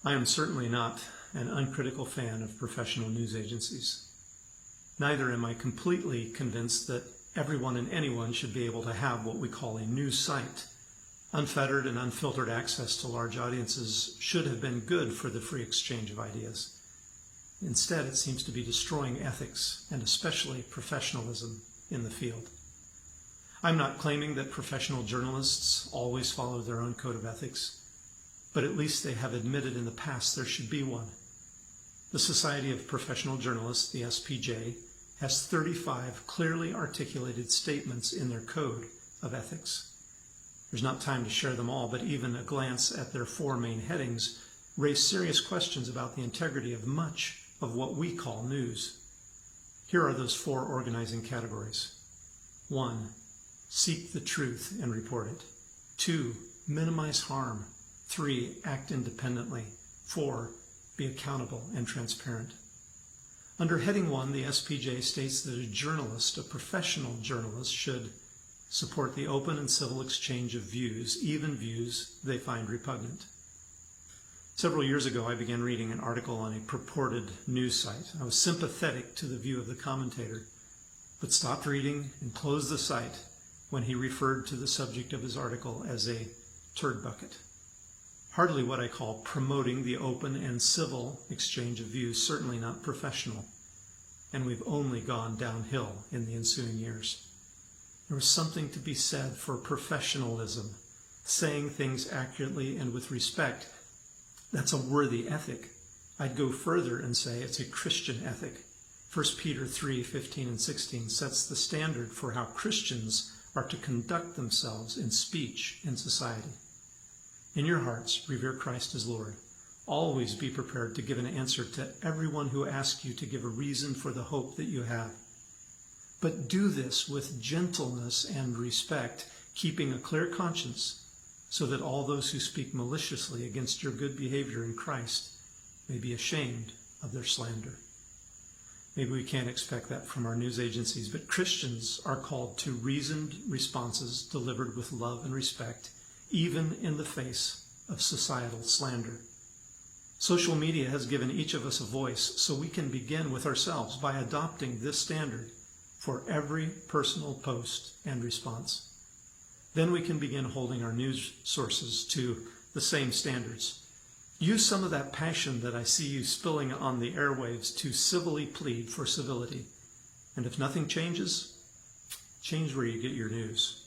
I am certainly not an uncritical fan of professional news agencies. Neither am I completely convinced that everyone and anyone should be able to have what we call a news site. Unfettered and unfiltered access to large audiences should have been good for the free exchange of ideas. Instead, it seems to be destroying ethics and especially professionalism in the field. I'm not claiming that professional journalists always follow their own code of ethics, but at least they have admitted in the past there should be one. The Society of Professional Journalists, the SPJ, has 35 clearly articulated statements in their code of ethics. There's not time to share them all, but even a glance at their 4 main headings raise serious questions about the integrity of much of what we call news. Here are those 4 organizing categories. 1. Seek the truth and report it. 2. Minimize harm. 3. Act independently. 4. Be accountable and transparent. Under heading 1, the SPJ states that a journalist, a professional journalist, should support the open and civil exchange of views, even views they find repugnant. Several years ago, I began reading an article on a purported news site. I was sympathetic to the view of the commentator, but stopped reading and closed the site when he referred to the subject of his article as a turd bucket. Hardly what I call promoting the open and civil exchange of views, certainly not professional. And we've only gone downhill in the ensuing years. There was something to be said for professionalism, saying things accurately and with respect. That's a worthy ethic. I'd go further and say it's a Christian ethic. 1 Peter 3:15 and 16 sets the standard for how Christians are to conduct themselves in speech in society. In your hearts, revere Christ as Lord. Always be prepared to give an answer to everyone who asks you to give a reason for the hope that you have. But do this with gentleness and respect, keeping a clear conscience, so that all those who speak maliciously against your good behavior in Christ may be ashamed of their slander. Maybe we can't expect that from our news agencies, but Christians are called to reasoned responses delivered with love and respect, even in the face of societal slander. Social media has given each of us a voice, so we can begin with ourselves by adopting this standard for every personal post and response. Then we can begin holding our news sources to the same standards. Use some of that passion that I see you spilling on the airwaves to civilly plead for civility. And if nothing changes, change where you get your news.